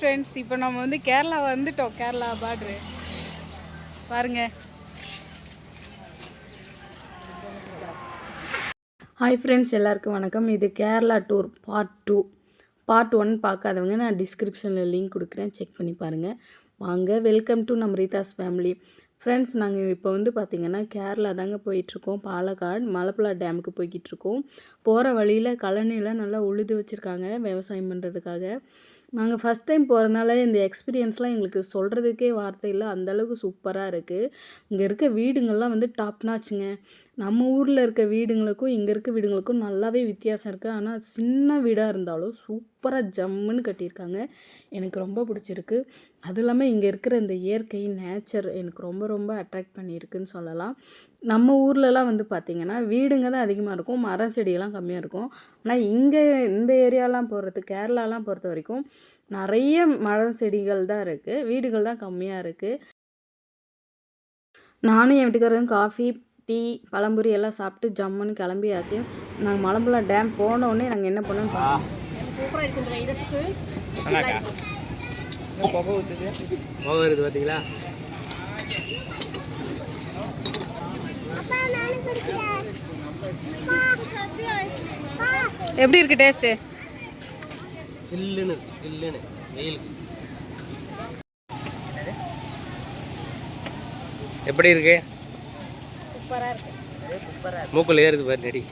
Friends, இப்போ நம்ம வந்து கேரளா வந்துட்டோம். கேரளா பார்டரு பாருங்க. ஹாய் ஃப்ரெண்ட்ஸ், எல்லாருக்கும் வணக்கம். இது கேரளா டூர் பார்ட் 2. பார்ட் 1 பார்க்காதவங்க நான் டிஸ்கிரிப்ஷனில் லிங்க் கொடுக்குறேன், செக் பண்ணி பாருங்கள். வாங்க, வெல்கம் டு நம்ரிதாஸ் ஃபேமிலி. ஃப்ரெண்ட்ஸ், நாங்கள் இப்போ வந்து பார்த்திங்கன்னா கேரளா தாங்க போயிட்டுருக்கோம். பாலக்காடு மலப்புழா டேமுக்கு போய்கிட்டு இருக்கோம். போகிற வழியில் கழனியில் நல்லா உழுது வச்சுருக்காங்க விவசாயம் பண்ணுறதுக்காக. நாங்கள் ஃபஸ்ட் டைம் போகிறதுனால இந்த எக்ஸ்பீரியன்ஸ்லாம் எங்களுக்கு சொல்கிறதுக்கே வார்த்தை இல்லை, அந்தளவுக்கு சூப்பராக இருக்குது. இங்கே இருக்க வீடுங்கள்லாம் வந்து டாப் நாச்சுங்க. நம்ம ஊரில் இருக்க வீடுங்களுக்கும் இங்கே இருக்க வீடுங்களுக்கும் நல்லாவே வித்தியாசம் இருக்குது. ஆனால் சின்ன வீடாக இருந்தாலும் சூப்பராக ஜம்முன்னு கட்டியிருக்காங்க. எனக்கு ரொம்ப பிடிச்சிருக்கு. அதுவும் இல்லாமல் இங்கே இருக்கிற இந்த இயற்கை நேச்சர் எனக்கு ரொம்ப ரொம்ப அட்ராக்ட் பண்ணியிருக்குன்னு சொல்லலாம். நம்ம ஊர்லலாம் வந்து பார்த்திங்கன்னா வீடுங்க தான் அதிகமாக இருக்கும், மரம் செடியெல்லாம் கம்மியாக இருக்கும். ஆனால் இங்கே இந்த ஏரியாலாம் கேரளாலாம் பொறுத்த வரைக்கும் நிறைய மரம் செடிகள் தான் இருக்குது, வீடுகள் தான் கம்மியாக இருக்குது. நானும் என் வீட்டுக்காரரும் காஃபி, டீ, பழம்புரி எல்லாம் சாப்பிட்டு ஜம்முன்னு கிளம்பியாச்சு. நாங்கள் மலம்புழா டேம் போனோடனே நாங்கள் என்ன பண்ணோன்னு சூப்பராக இருக்குன்ற இதுக்கு புகை ஊற்றுது, புகை வருது பார்த்தீங்களா? எப்படி இருக்கு டேஸ்ட்டு? ஜில்லுன்னு ஜில்லுன்னு வெயிலுக்கு எப்படி இருக்கு? சூப்பராக இருக்கு. மூக்குல ஏறுது பாரு நெடி.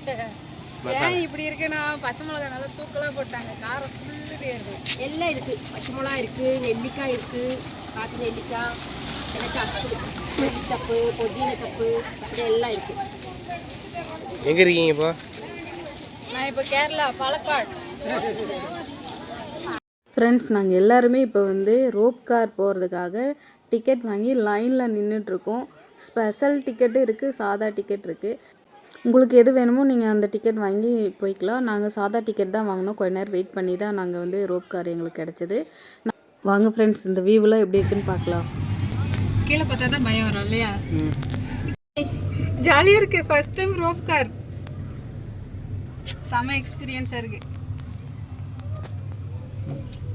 ஏன் இப்படி இருக்குன்னா பச்சை மிளகாய் நல்லா தூக்கலாக போட்டாங்க, காரம் ஃபுல்லு ஏறுது. எல்லாம் இருக்குது, பச்சை மிளகா இருக்குது, நெல்லிக்காய் இருக்குது, காட்டு நெல்லிக்காய், சப்பு, மல்லி சப்பு, புதினா சப்பு, அப்படி எல்லாம் இருக்குது. எங்கே இருக்கீங்க இப்போ? நான் இப்போ கேரளா பாலக்காடு. ஃப்ரெண்ட்ஸ், நாங்கள் எல்லாருமே இப்போ வந்து ரோப் கார் போகிறதுக்காக டிக்கெட் வாங்கி லைனில் நின்றுட்டுருக்கோம். ஸ்பெஷல் டிக்கெட்டு இருக்குது, சாதா டிக்கெட் இருக்குது. உங்களுக்கு எது வேணுமோ நீங்கள் அந்த டிக்கெட் வாங்கி போய்க்கலாம். நாங்கள் சாதா டிக்கெட் தான் வாங்கினோம். கொஞ்ச நேரம் வெயிட் பண்ணி தான் நாங்கள் வந்து ரோப் கார் எங்களுக்கு கிடச்சிது. வாங்க ஃப்ரெண்ட்ஸ், இந்த வியூவெலாம் எப்படி இருக்குன்னு பார்க்கலாம். கீழே பார்த்தா தான் பயம் வரும் இல்லையா? ஜாலியாக இருக்குது. ஃபர்ஸ்ட் டைம் ரோப் கார், செம எக்ஸ்பீரியன்ஸாக இருக்குது.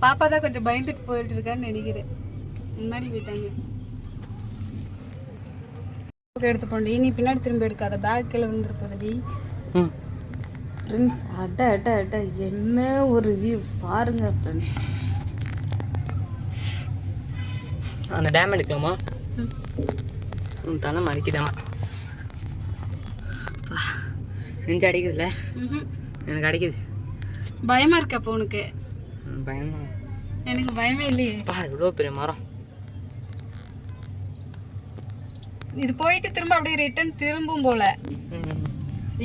பாப்பா தான் கொஞ்சம் பயந்துட்டு போயிட்டு இருக்கான்னு நினைக்கிறேன், முன்னாடி போயிட்டாங்க. எடுத்து போண்டி நீ பின்னாடி திரும்ப எடுக்காத, பேக் கீழே விழுந்துருப்பதி. ஃப்ரெண்ட்ஸ், அட என்ன ஒரு வியூ பாருங்கள் ஃப்ரெண்ட்ஸ். அந்த டேம் எடுக்கலாமா? தானே மறைக்குதாமா, நெஞ்சு அடிக்குதுல்ல? எனக்கு அடிக்குது. பயமா இருக்கு அப்போ உனக்கு? பயமா? எனக்கு பயமே இல்லையே. இவ்வளோ பெரிய மரம். இது போயிட்டு திரும்ப அப்படியே ரிட்டர்ன் திரும்பும் போல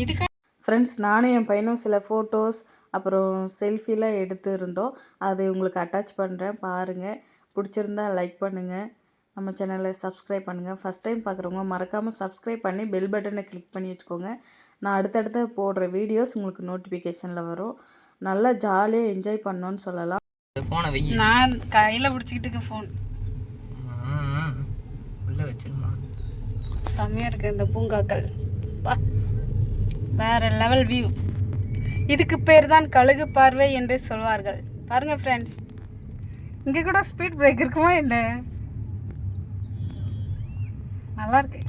இதுக்கு. ஃப்ரெண்ட்ஸ், நானும் என் பையனும் சில ஃபோட்டோஸ் அப்புறம் செல்ஃபிலாம் எடுத்து இருந்தோம். அது உங்களுக்கு அட்டாச் பண்ணுறேன், பாருங்கள். பிடிச்சிருந்தா லைக் பண்ணுங்கள், நம்ம சேனலை சப்ஸ்கிரைப் பண்ணுங்கள். ஃபஸ்ட் டைம் பார்க்குறவங்க மறக்காமல் சப்ஸ்கிரைப் பண்ணி பெல் பட்டனை கிளிக் பண்ணி வச்சுக்கோங்க. நான் அடுத்தடுத்து போடுற வீடியோஸ் உங்களுக்கு நோட்டிஃபிகேஷனில் வரும். நல்லா ஜாலியாக என்ஜாய் பண்ணோன்னு சொல்லலாம். ஃபோனை வை. நான் கையில் பிடிச்சிக்கிட்டு ஃபோன் உள்ளே வச்சிருமா. செம்மையாக இருக்குது இந்த பூங்காக்கள், வேறு லெவல் வியூ. இதுக்கு பேர் தான் கழுகு பார்வை என்று சொல்வார்கள். பாருங்கள் ஃப்ரெண்ட்ஸ், இங்கே கூட ஸ்பீட் பிரேக் இருக்குமா என்ன? நல்லா இருக்கு.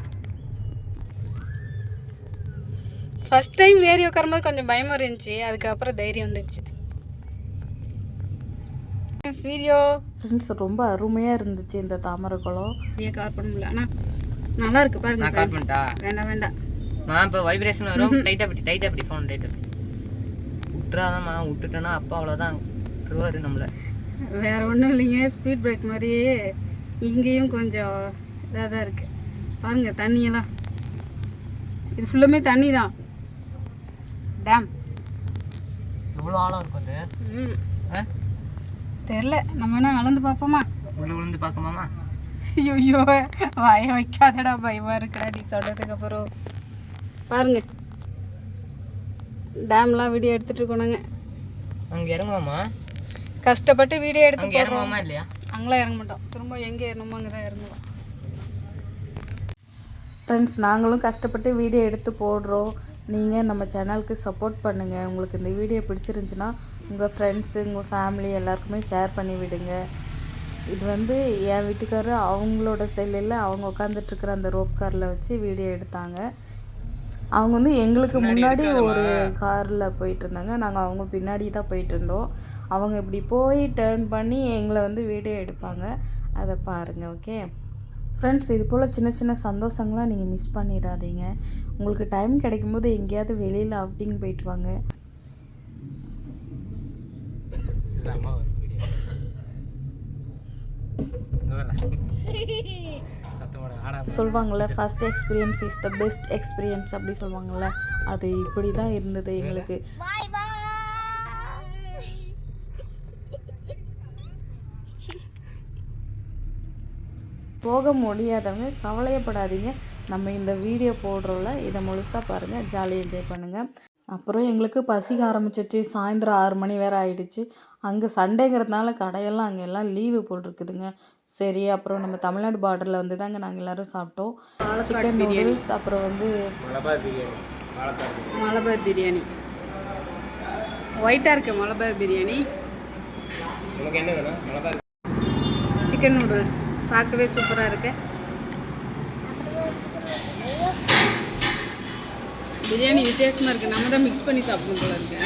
ஃபர்ஸ்ட் டைம் ஏறி உட்காரும்போது கொஞ்சம் பயமாக இருந்துச்சு, அதுக்கப்புறம் தைரியம் வந்துடுச்சு. வீடியோ ஃப்ரெண்ட்ஸ், ரொம்ப அருமையாக இருந்துச்சு இந்த தாமரை குளம். கவர் பண்ண முடியல, ஆனால் நல்லா இருக்கு பாருங்க. நான் கால் பண்ணிட்டா? வேண்டாம். நான் இப்போ வைப்ரேஷன் வரும். டைட்டாக அப்படி ஃபோன் டைட்டாக விட்டுறாதான். நான் விட்டுட்டேன்னா அப்பா அவ்வளோதான் விட்டுருவாரு நம்மளை. வேற ஒன்றும் இல்லைங்க, ஸ்பீட் பிரேக் மாதிரியே இங்கேயும் கொஞ்சம் இதாக தான் இருக்குது. பாருங்க தண்ணியெல்லாம், இது ஃபுல்லுமே தண்ணி தான். டேம் எவ்வளோ ஆழம் இருக்கும் அது? தெரில, நம்ம என்ன நடந்து பார்ப்போமா? உள்ள விழுந்து பார்க்கலாமா? ஐயோ, வாய வைக்காதடா, பயமா இருக்குடா நீ சொல்றதுக்கு அப்புறம். பாருங்க டேம்லாம் வீடியோ எடுத்துட்டு இருக்கோம் நாங்கள். அங்கே இறங்குவோமா? கஷ்டப்பட்டு வீடியோ எடுத்து இறங்குவோமா இல்லையா? அங்கெல்லாம் இறங்க மாட்டோம், திரும்ப எங்கே ஏறணுமோ அங்கே தான் இறங்குவோம். ஃப்ரெண்ட்ஸ், நாங்களும் கஷ்டப்பட்டு வீடியோ எடுத்து போடுறோம். நீங்கள் நம்ம சேனலுக்கு சப்போர்ட் பண்ணுங்கள். உங்களுக்கு இந்த வீடியோ பிடிச்சிருந்துச்சுன்னா உங்கள் ஃப்ரெண்ட்ஸு, உங்கள் ஃபேமிலி எல்லாருக்குமே ஷேர் பண்ணி விடுங்க. இது வந்து என் வீட்டுக்காரரு அவங்களோட செல்லில் அவங்க உட்காந்துட்ருக்கிற அந்த ரோப் காரில் வச்சு வீடியோ எடுத்தாங்க. அவங்க வந்து எங்களுக்கு முன்னாடி ஒரு காரில் போயிட்டு இருந்தாங்க. நாங்கள் அவங்க பின்னாடி தான் போயிட்டு இருந்தோம். அவங்க இப்படி போய் டேர்ன் பண்ணி எங்களை வந்து வீடியோ எடுப்பாங்க. அதை பாருங்கள். ஓகே ஃப்ரெண்ட்ஸ், இது போல் சின்ன சின்ன சந்தோஷங்களாம் நீங்கள் மிஸ் பண்ணிடாதீங்க. உங்களுக்கு டைம் கிடைக்கும்போது எங்கேயாவது வெளியில் அவுட்டிங் போயிட்டு வாங்க. சொல்லுவாங்கள்ல, first experience is the best experience அப்படி சொல்லுவாங்கள்ல, அது இப்படி தான் இருந்தது எங்களுக்கு. போக முடியாதவங்க கவலையப்படாதீங்க. நம்ம இந்த வீடியோ போடுறோம்ல, இதை முழுசாக பாருங்கள், ஜாலியாக என்ஜாய் பண்ணுங்கள். அப்புறம் எங்களுக்கு பசிக்க ஆரம்பிச்சிச்சு. சாயந்தரம் 6 மணி வேறு ஆகிடுச்சு. அங்கே சண்டேங்கிறதுனால கடையெல்லாம் அங்கே எல்லாம் லீவு போட்டிருக்குதுங்க. சரி, அப்புறம் நம்ம தமிழ்நாடு பார்டரில் வந்து தாங்க நாங்கள் எல்லோரும் சாப்பிட்டோம். சிக்கன் நூடுல்ஸ், அப்புறம் வந்து மலபார் பிரியாணி. ஒயிட்டாக இருக்குது மலபார் பிரியாணி. சிக்கன் நூடுல்ஸ் பார்க்கவே சூப்பராக இருக்கு. பிரியாணி வித்தியாசமாக இருக்குது. நம்ம தான் மிக்ஸ் பண்ணி சாப்பிடணும் போல இருக்கு.